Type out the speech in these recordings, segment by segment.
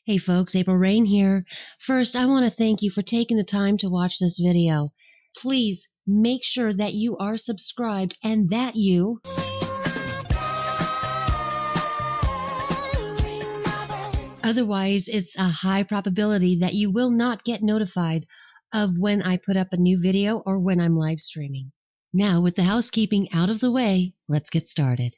Hey folks, Reigne here. First, I want to thank you for taking the time to watch this video. Please make sure that you are subscribed and that you... Otherwise, it's a high probability that you will not get notified of when I put up a new video or when I'm live streaming. Now, with the housekeeping out of the way, let's get started.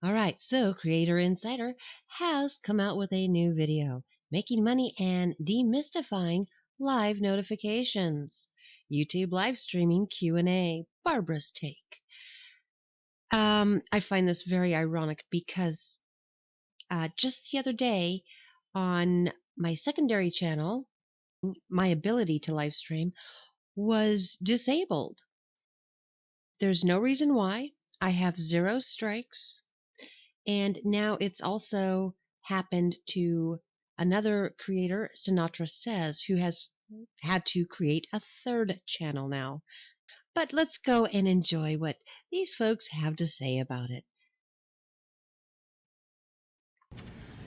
Alright, so Creator Insider has come out with a new video, making money and demystifying live notifications. YouTube live streaming Q&A, Barbara's take. I find this very ironic because just the other day on my secondary channel, my ability to live stream was disabled. There's no reason why. I have 0 strikes. And now it's also happened to another creator, Sinatra Says, who has had to create a 3rd channel now. But let's go and enjoy what these folks have to say about it.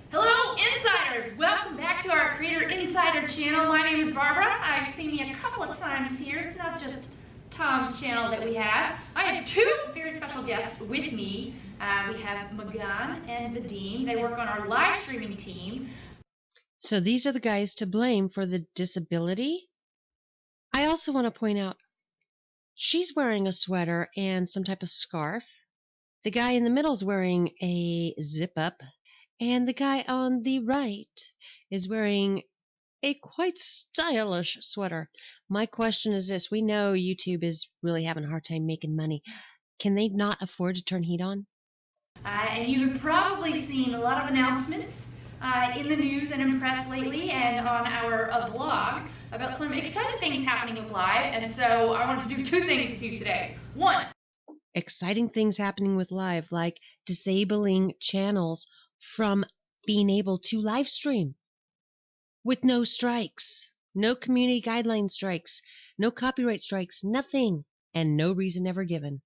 Hello, Insiders! Welcome back to our Creator Insider channel. My name is Barbara. I've seen me a couple of times here. It's not just Tom's channel that we have. I have 2 very special guests with me. We have Magan and Vadim. They work on our live streaming team. So these are the guys to blame for the disability. I also want to point out, she's wearing a sweater and some type of scarf. The guy in the middle is wearing a zip-up. And the guy on the right is wearing a quite stylish sweater. My question is this. We know YouTube is really having a hard time making money. Can they not afford to turn heat on? And you've probably seen a lot of announcements in the news and in press lately and on our blog about some exciting things happening with Live. And so I wanted to do 2 things with you today. 1. Exciting things happening with Live, like disabling channels from being able to live stream with no strikes, no community guideline strikes, no copyright strikes, nothing, and no reason ever given.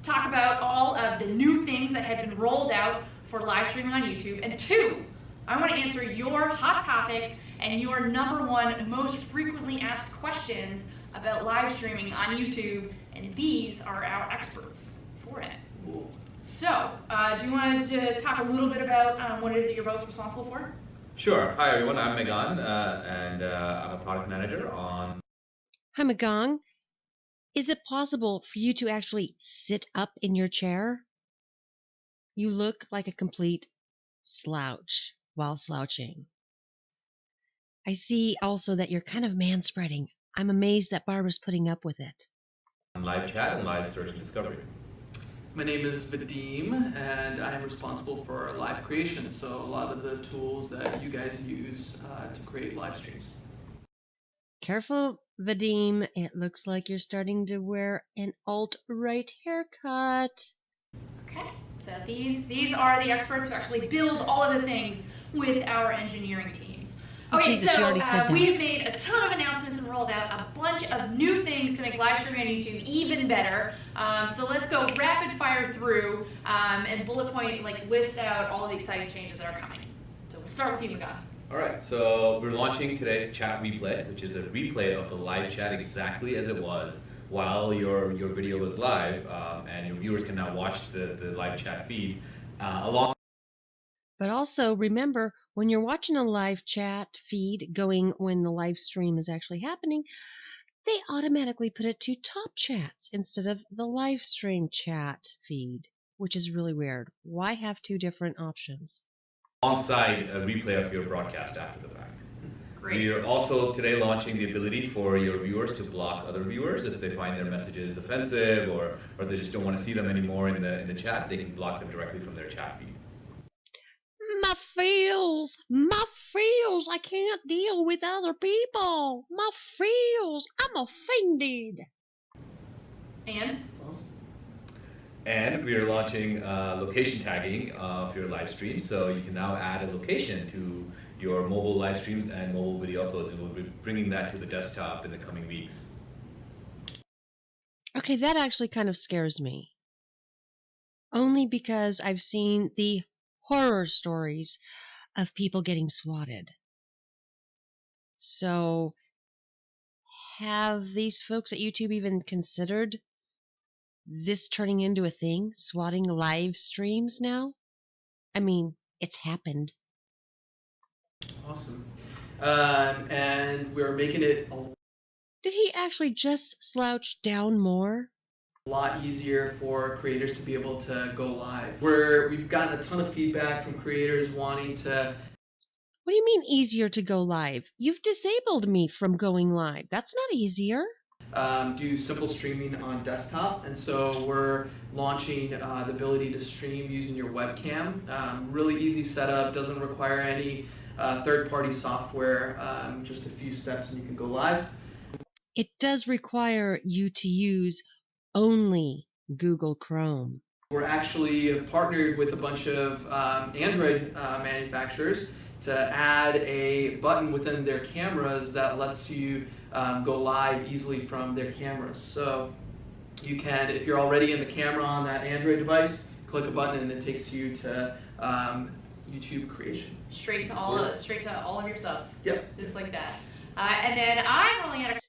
Talk about all of the new things that have been rolled out for live streaming on YouTube. And 2, I want to answer your hot topics and your #1 most frequently asked questions about live streaming on YouTube, and these are our experts for it. So, do you want to talk a little bit about what it is that you're both responsible for? Sure. Hi everyone, I'm Magan, and I'm a product manager on... Hi, Magan. Is it possible for you to actually sit up in your chair? You look like a complete slouch while slouching. I see also that you're kind of manspreading. I'm amazed that Barbara's putting up with it. Live chat and live search and discovery. My name is Vadim, and I am responsible for live creation, so a lot of the tools that you guys use to create live streams. Careful, Vadim. It looks like you're starting to wear an alt-right haircut. Okay, so these are the experts who actually build all of the things with our engineering teams. Okay, Jesus, you already said that. We've made a ton of announcements and rolled out a bunch of new things to make live streaming on YouTube even better. So let's go rapid fire through and bullet point, list out all of the exciting changes that are coming. So we'll start with you, Magan. All right, so we're launching today Chat Replay, which is a replay of the live chat exactly as it was while your video was live, and your viewers can now watch the live chat feed along. But also remember, when you're watching a live chat feed going when the live stream is actually happening, they automatically put it to top chats instead of the live stream chat feed, which is really weird. Why have 2 different options? Alongside a replay of your broadcast after the fact. Great. We are also today launching the ability for your viewers to block other viewers if they find their messages offensive or they just don't want to see them anymore in the chat. They can block them directly from their chat feed. My feels, I can't deal with other people. My feels, I'm offended. And we are launching location tagging of your live stream, so you can now add a location to your mobile live streams and mobile video uploads, and we'll be bringing that to the desktop in the coming weeks. Okay, that actually kind of scares me. Only because I've seen the horror stories of people getting swatted. So, have these folks at YouTube even considered this turning into a thing? Swatting live streams now? I mean, it's happened. Awesome. And we're making it a Did he actually just slouch down more? lot easier for creators to be able to go live. We've gotten a ton of feedback from creators wanting to. What do you mean easier to go live? You've disabled me from going live. That's not easier. Do simple streaming on desktop, and so we're launching the ability to stream using your webcam. Really easy setup, doesn't require any third-party software, just a few steps and you can go live. It does require you to use only Google Chrome. We're actually partnered with a bunch of Android manufacturers to add a button within their cameras that lets you go live easily from their cameras. So you can, if you're already in the camera on that Android device, click a button and it takes you to YouTube creation. Straight to all of your subs. Yep. Just like that. And then I'm rolling out a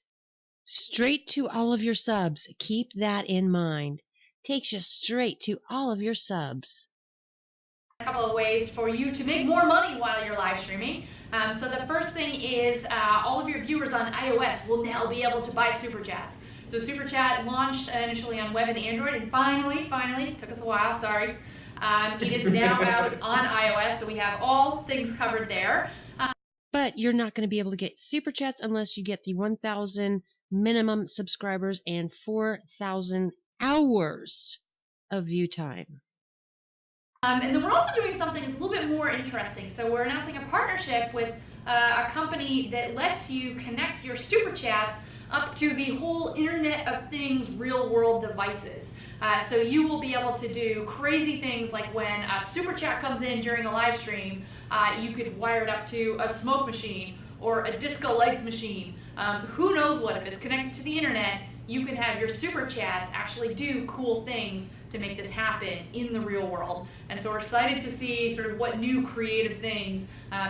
Straight to all of your subs. Keep that in mind. Takes you straight to all of your subs. couple of ways for you to make more money while you're live streaming. So the first thing is all of your viewers on iOS will now be able to buy Super Chats. So Super Chat launched initially on web and Android, and finally, took us a while, sorry. It is now out on iOS, so we have all things covered there. But you're not going to be able to get Super Chats unless you get the 1,000 minimum subscribers and 4,000 hours of view time. And then we're also doing something that's a little bit more interesting. So we're announcing a partnership with a company that lets you connect your Super Chats up to the whole Internet of Things real-world devices. So you will be able to do crazy things like when a Super Chat comes in during a live stream, you could wire it up to a smoke machine or a disco lights machine. Who knows what? If it's connected to the Internet, you can have your Super Chats actually do cool things to make this happen in the real world. And so we're excited to see sort of what new creative things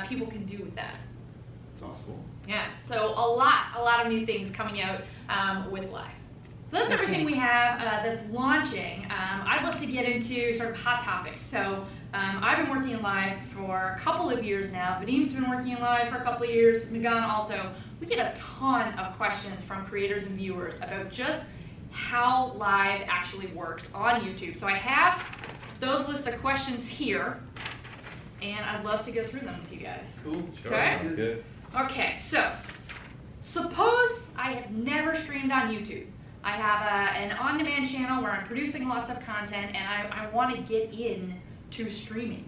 people can do with that. It's awesome. Yeah, so a lot of new things coming out with Live. So that's everything we have that's launching. I'd love to get into sort of hot topics. So I've been working in Live for a couple of years now. Vadeem's been working in Live for a couple of years. Megan also. We get a ton of questions from creators and viewers about just how Live actually works on YouTube. So I have those list of questions here, and I'd love to go through them with you guys. Cool. Sure, Okay. sounds good. Okay, so suppose I have never streamed on YouTube. I have an on-demand channel where I'm producing lots of content, and I want to get in to streaming.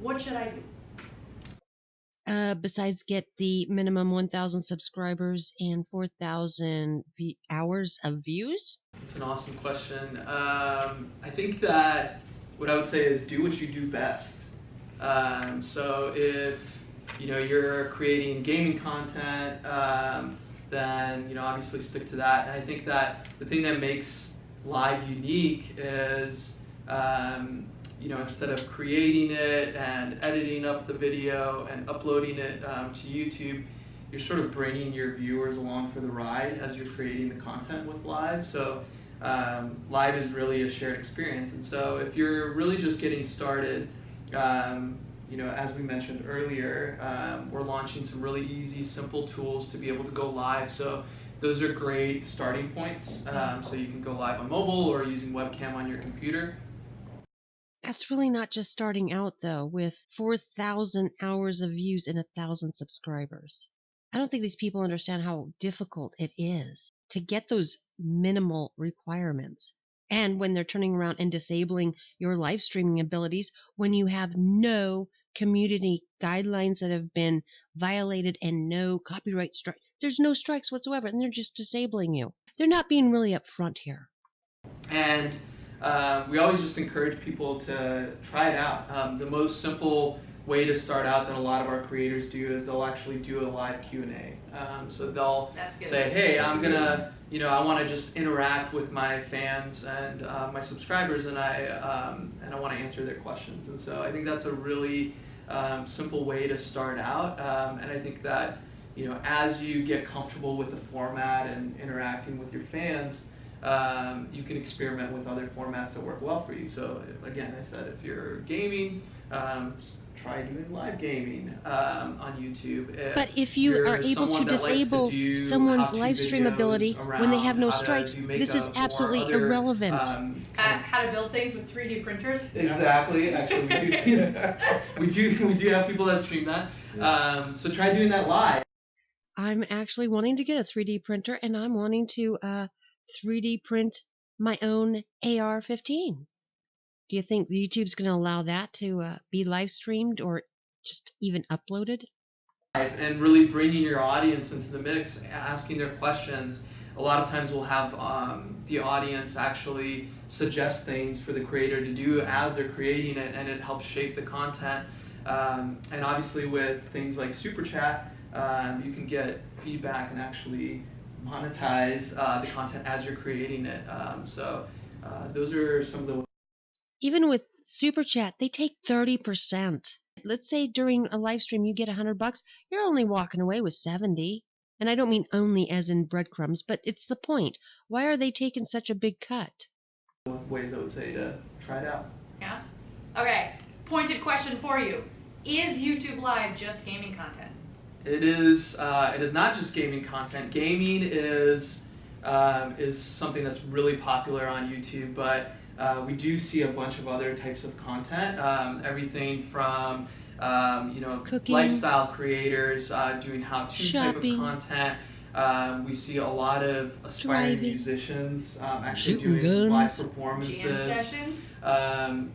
What should I do? Besides get the minimum 1,000 subscribers and 4,000 hours of views? It's an awesome question. I think that what I would say is do what you do best. So if you're creating gaming content, then obviously stick to that. And I think that the thing that makes Live unique is instead of creating it and editing up the video and uploading it to YouTube, you're sort of bringing your viewers along for the ride as you're creating the content with Live. So Live is really a shared experience. And so if you're really just getting started, as we mentioned earlier, we're launching some really easy, simple tools to be able to go live. So those are great starting points. So you can go live on mobile or using webcam on your computer. That's really not just starting out, though, with 4,000 hours of views and 1,000 subscribers. I don't think these people understand how difficult it is to get those minimal requirements. And when they're turning around and disabling your live streaming abilities when you have no community guidelines that have been violated and no copyright strike. There's no strikes whatsoever, and they're just disabling you. They're not being really upfront here. And we always just encourage people to try it out. The most simple way to start out that a lot of our creators do is they'll actually do a live Q&A. So they'll say, hey, I'm gonna, I want to just interact with my fans and my subscribers, and I want to answer their questions. And so I think that's a really simple way to start out. And I think that as you get comfortable with the format and interacting with your fans, you can experiment with other formats that work well for you. So again, I said if you're gaming, try doing live gaming on YouTube. But if you are able to disable someone's live stream ability when they have no strikes, this is absolutely irrelevant. How to build things with 3D printers? Exactly. Actually, we do see that. We do have people that stream that. So try doing that live. I'm actually wanting to get a 3D printer, and I'm wanting to 3D print my own AR-15. Do you think YouTube's going to allow that to be live streamed or just even uploaded? And really bringing your audience into the mix, asking their questions. A lot of times we'll have the audience actually suggest things for the creator to do as they're creating it, and it helps shape the content. And obviously with things like Super Chat, you can get feedback and actually monetize the content as you're creating it. So those are some of the... Even with Super Chat, they take 30%. Let's say during a live stream you get $100, you're only walking away with 70. And I don't mean only as in breadcrumbs, but it's the point. Why are they taking such a big cut? Ways I would say to try it out. Yeah? Okay, pointed question for you. Is YouTube Live just gaming content? It is not just gaming content. Gaming is something that's really popular on YouTube, but we do see a bunch of other types of content. Everything from cooking, lifestyle creaters doing how-to type of content. We see a lot of aspiring musicians actually doing live performances. Jam sessions.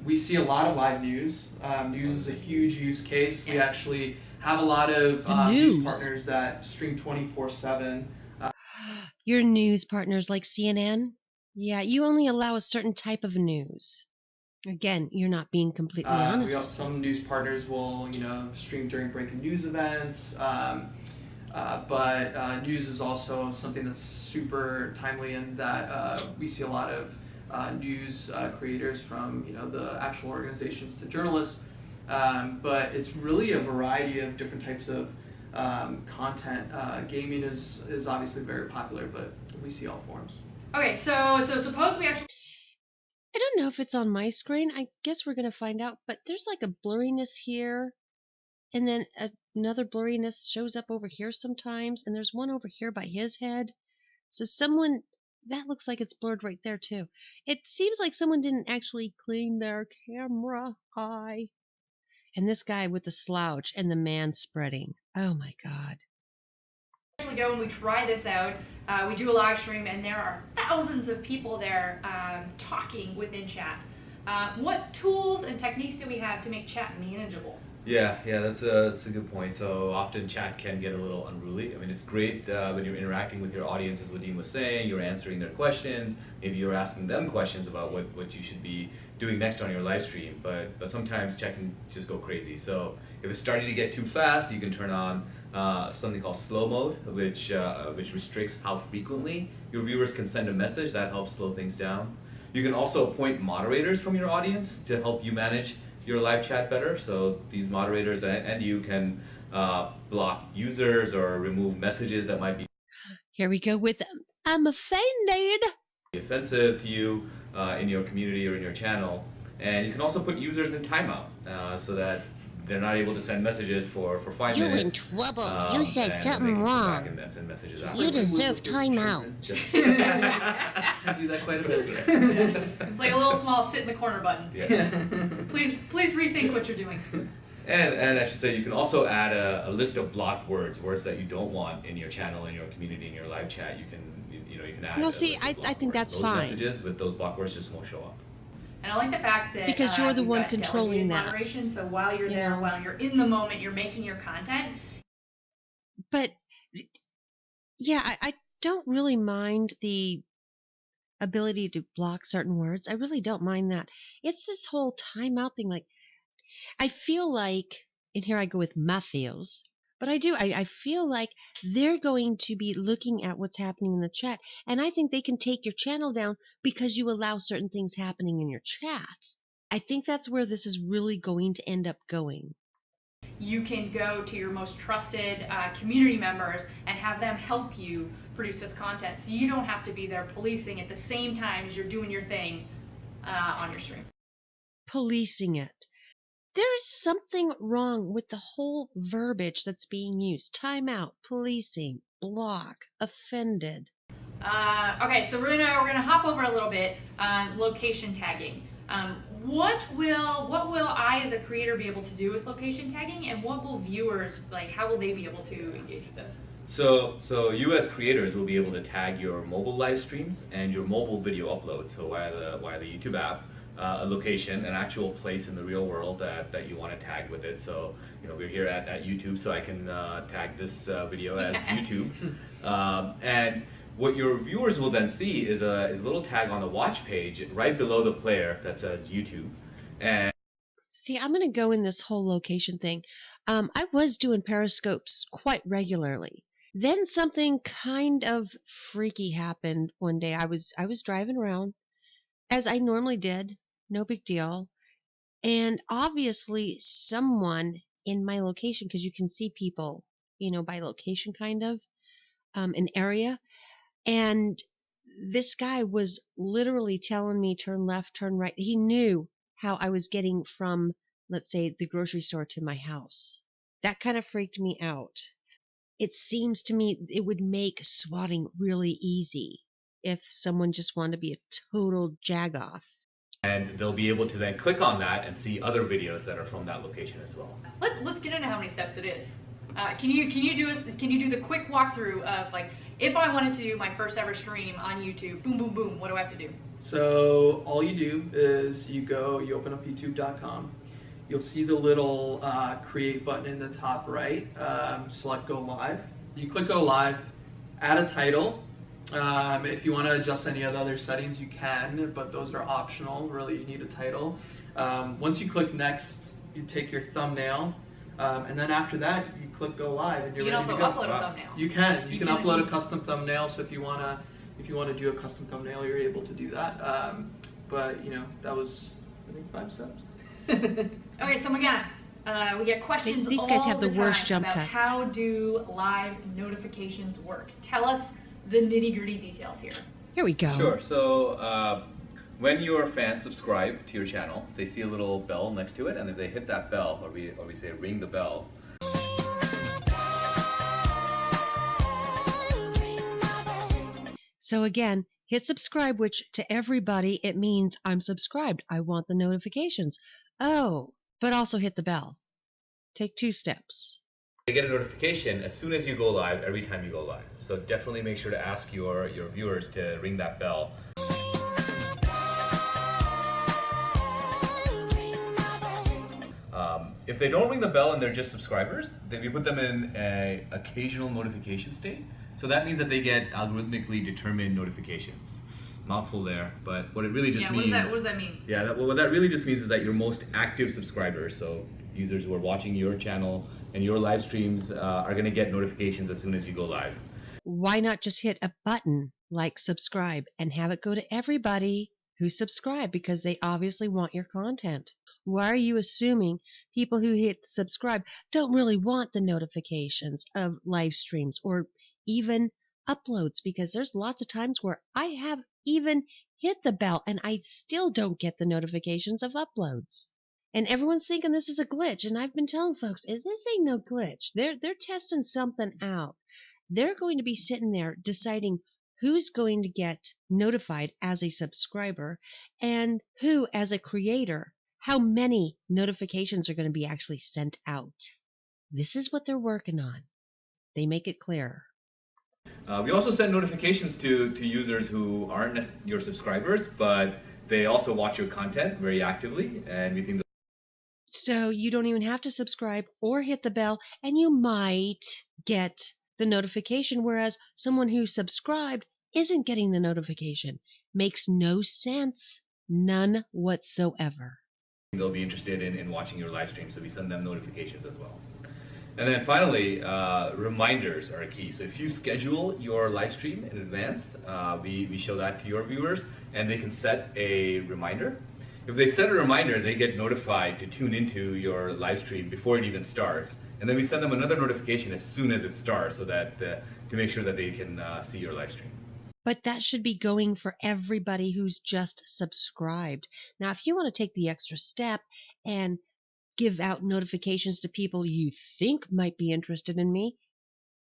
We see a lot of live news. News is a huge use case. We actually have a lot of news partners that stream 24/7. Your news partners like CNN? Yeah, you only allow a certain type of news. Again, you're not being completely honest. Some news partners will, stream during breaking news events, but news is also something that's super timely, in that we see a lot of news creators from, the actual organizations to journalists. But it's really a variety of different types of content. Gaming is obviously very popular, but we see all forms. Okay, so suppose we actually... I don't know if it's on my screen. I guess we're going to find out. But there's like a blurriness here, and then another blurriness shows up over here sometimes, and there's one over here by his head. So someone... That looks like it's blurred right there, too. It seems like someone didn't actually clean their camera eye. And this guy with the slouch and the man spreading. Oh my God. Go and we try this out. We do a live stream and there are thousands of people there talking within chat. What tools and techniques do we have to make chat manageable? Yeah, that's a good point. So often chat can get a little unruly. I mean, it's great when you're interacting with your audience, as Wadim was saying, you're answering their questions, maybe you're asking them questions about what you should be doing next on your live stream, but sometimes chat can just go crazy. So if it's starting to get too fast, you can turn on something called slow mode, which restricts how frequently your viewers can send a message. That helps slow things down. You can also appoint moderators from your audience to help you manage your live chat better. So these moderators and you can block users or remove messages that might be... Here we go with I'm offended. ...offensive to you in your community or in your channel. And you can also put users in timeout so that they're not able to send messages for 5 minutes. You're in trouble. You said something wrong. And then send messages You deserve timeout. I do that quite a bit. It's like a little small sit in the corner button. Yeah. Please rethink what you're doing. And I should say, you can also add a list of blocked words that you don't want in your channel, in your community, in your live chat. You can add. No, see, I think that's those fine. Messages with those blocked words just won't show up. And I like the fact that because you're the one got controlling that. Moderation, so while you're there, while you're in the moment, you're making your content. But yeah, I don't really mind the ability to block certain words. I really don't mind that. It's this whole timeout thing. Like, I feel like and here I go with my feels, but I feel like they're going to be looking at what's happening in the chat, and I think they can take your channel down because you allow certain things happening in your chat. I think that's where this is really going to end up going. You can go to your most trusted community members and have them help you produce this content, so you don't have to be there policing at the same time as you're doing your thing on your stream. Policing it. There is something wrong with the whole verbiage that's being used. Timeout, policing, block, offended. Okay, so we're gonna hop over a little bit on location tagging. What will I as a creator be able to do with location tagging, and what will viewers, like, how will they be able to engage with this? So you as creators will be able to tag your mobile live streams and your mobile video uploads. So via the YouTube app, a location, an actual place in the real world that you want to tag with it. So we're here at YouTube, so I can tag this video as YouTube, and what your viewers will then see is a little tag on the watch page right below the player that says YouTube. And see, I'm going to go in this whole location thing. I was doing periscopes quite regularly. Then something kind of freaky happened one day. I was driving around as I normally did, no big deal. And obviously someone in my location, because you can see people, by location kind of, an area. And this guy was literally telling me turn left, turn right. He knew how I was getting from, let's say, the grocery store to my house. That kind of freaked me out. It seems to me it would make swatting really easy if someone just wanted to be a total jagoff. And they'll be able to then click on that and see other videos that are from that location as well. Let's get into how many steps it is. Can you do the quick walkthrough of, like, if I wanted to do my first ever stream on YouTube, boom, boom, boom, what do I have to do? So all you do is you open up youtube.com. You'll see the little create button in the top right. Select go live. You click go live, add a title. If you want to adjust any of the other settings, you can, but those are optional. Really, you need a title. Once you click next, you take your thumbnail, and then after that, you click go live, and you're ready to go. You can also upload a thumbnail. You can. You can upload a custom thumbnail. So if you want to do a custom thumbnail, you're able to do that. But that was, I think, 5 steps. Okay, so again, we get questions These guys have the time worst jump about cuts. how do live notifications work. Tell us the nitty-gritty details here. Here we go. Sure. So when your fans subscribe to your channel, they see a little bell next to it, and if they hit that bell, or we say ring the bell, So again, hit subscribe, which to everybody, it means I'm subscribed. I want the notifications. Oh, but also hit the bell. Take 2 steps. they get a notification as soon as you go live, every time you go live. So definitely make sure to ask your viewers to ring that bell. If they don't ring the bell and they're just subscribers, then we put them in an occasional notification state. So that means that they get algorithmically determined notifications. Mouthful there, but what it really just means... what does that mean? Yeah, what that really just means is that your most active subscribers, so users who are watching your channel and your live streams, are going to get notifications as soon as you go live. Why not just hit a button like subscribe and have it go to everybody who subscribe because they obviously want your content? Why are you assuming people who hit subscribe don't really want the notifications of live streams or even uploads? Because there's lots of times where I have even hit the bell and I still don't get the notifications of uploads. And everyone's thinking this is a glitch, and I've been telling folks, this ain't no glitch. They're testing something out. They're going to be sitting there deciding who's going to get notified as a subscriber and who as a creator. How many notifications are going to be actually sent out. This is what they're working on. They make it clear. We also send notifications to users who aren't your subscribers, but they also watch your content very actively, and we think that... So you don't even have to subscribe or hit the bell, and you might get the notification, whereas someone who subscribed isn't getting the notification. Makes no sense. None whatsoever. they'll be interested in watching your live stream, so we send them notifications as well. And then finally, reminders are key. So if you schedule your live stream in advance, we show that to your viewers, and they can set a reminder. If they set a reminder, they get notified to tune into your live stream before it even starts. And then we send them another notification as soon as it starts, so that to make sure that they can see your live stream. But that should be going for everybody who's just subscribed. Now, if you want to take the extra step and give out notifications to people you think might be interested in me,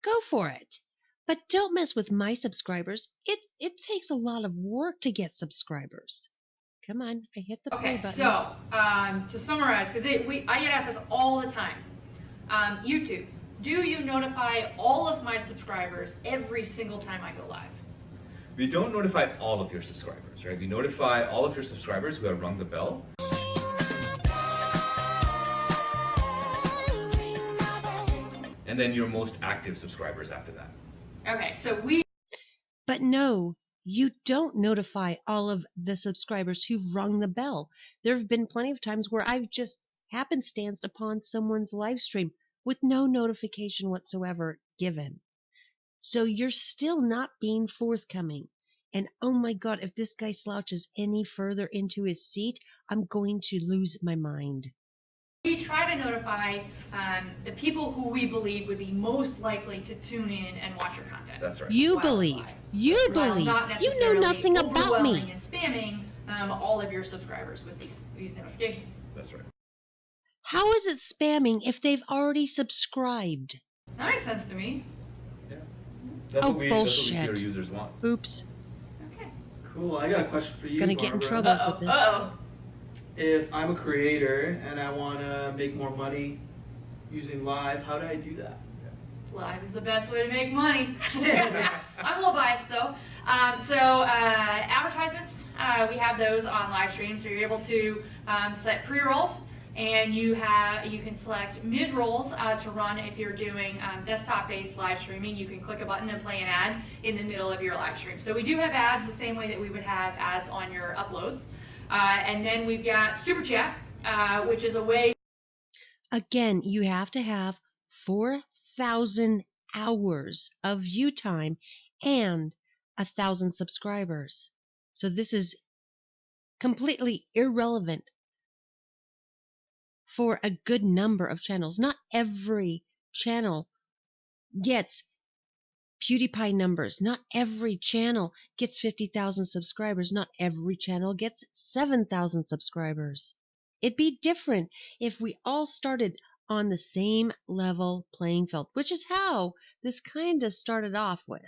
go for it. But don't mess with my subscribers. It takes a lot of work to get subscribers. Come on, I hit the play button. So to summarize, because I get asked this all the time, YouTube, do you notify all of my subscribers every single time I go live? We don't notify all of your subscribers, right? We notify all of your subscribers who have rung the bell. And then your most active subscribers after that. Okay, so But no, you don't notify all of the subscribers who've rung the bell. There have been plenty of times where I've just happenstanced upon someone's live stream with no notification whatsoever given. So you're still not being forthcoming. And oh my God, if this guy slouches any further into his seat, I'm going to lose my mind. we try to notify the people who we believe would be most likely to tune in and watch your content. That's right. You While believe. live. You While believe. not You know necessarily nothing about overwhelming me. and spamming all of your subscribers with these notifications. That's right. How is it spamming if they've already subscribed? That makes sense to me. Yeah. That's Oh, what we bullshit. your users want. Oops. Okay. Cool. I got a question for you, Gonna get in Barbara. trouble with this. Uh-oh. If I'm a creator and I want to make more money using live, how do I do that? Live is the best way to make money. I'm a little biased though. Advertisements, we have those on live stream, so you're able to set pre-rolls, and you can select mid-rolls to run if you're doing desktop-based live streaming. You can click a button and play an ad in the middle of your live stream. So we do have ads the same way that we would have ads on your uploads. And then we've got Super Chat, which is a way. Again, you have to have 4,000 hours of view time and 1,000 subscribers. So this is completely irrelevant for a good number of channels. Not every channel gets PewDiePie numbers. Not every channel gets 50,000 subscribers. Not every channel gets 7,000 subscribers. It'd be different if we all started on the same level playing field, which is how this kind of started off with.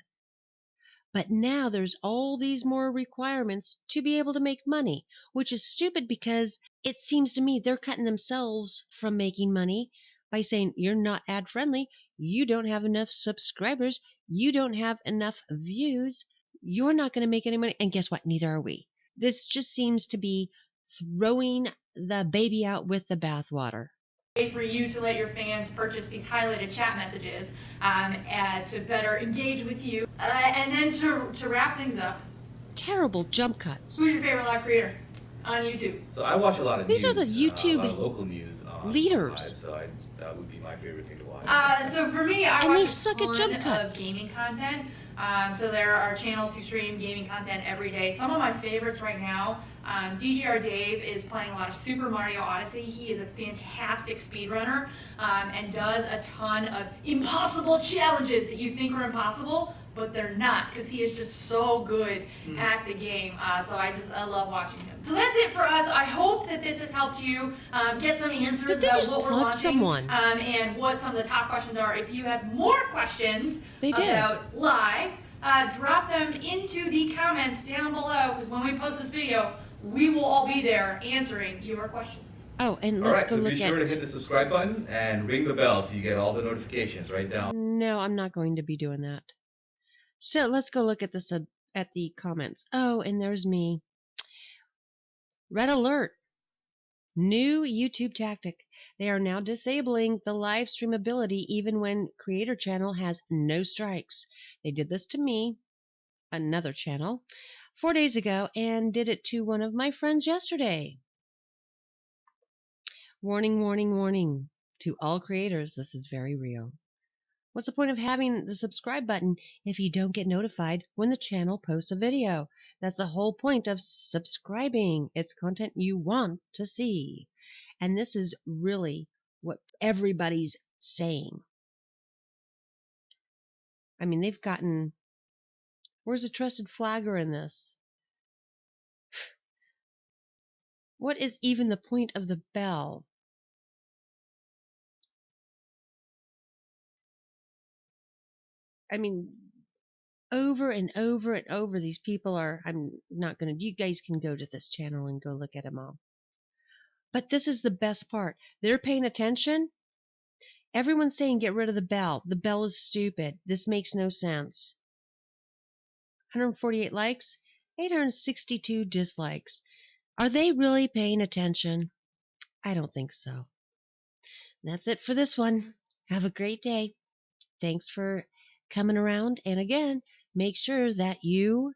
But now there's all these more requirements to be able to make money, which is stupid because it seems to me they're cutting themselves from making money by saying you're not ad friendly, you don't have enough subscribers, you don't have enough views, you're not going to make any money. And guess what? Neither are we. This just seems to be throwing the baby out with the bathwater. For you to let your fans purchase these highlighted chat messages to better engage with you. And then to wrap things up, Terrible jump cuts. who's your favorite live creator on YouTube? So I watch a lot of These news. are the YouTube a lot of local news leaders. Live, so that would be my favorite thing to watch. So for me, I And they watch suck a at ton jump cuts. of gaming content. So there are channels who stream gaming content every day. Some of my favorites right now, DGR Dave is playing a lot of Super Mario Odyssey. He is a fantastic speedrunner and does a ton of impossible challenges that you think are impossible, but they're not, because he is just so good at the game. So I love watching him. So that's it for us. I hope that this has helped you get some answers Did they about just what we're plug launching someone? and what some of the top questions are. If you have more questions They did. about live, drop them into the comments down below, because when we post this video, we will all be there answering your questions. Oh, and All let's right, go so look be sure to at... hit the subscribe button and ring the bell so you get all the notifications right down. No, I'm not going to be doing that. So let's go look at the comments. Oh, and there's me. Red alert. New YouTube tactic. They are now disabling the live stream ability even when creator channel has no strikes. They did this to me, another channel, 4 days ago, and did it to one of my friends yesterday. Warning, warning, warning to all creators. This is very real. What's the point of having the subscribe button if you don't get notified when the channel posts a video? That's the whole point of subscribing. It's content you want to see. And this is really what everybody's saying. I mean, they've gotten... Where's the trusted flagger in this? What is even the point of the bell? I mean, over and over and over, these people are... I'm not going to... You guys can go to this channel and go look at them all. But this is the best part. They're paying attention. Everyone's saying get rid of the bell. The bell is stupid. This makes no sense. 148 likes, 862 dislikes. Are they really paying attention? I don't think so. That's it for this one. Have a great day. Thanks for coming around. And again, make sure that you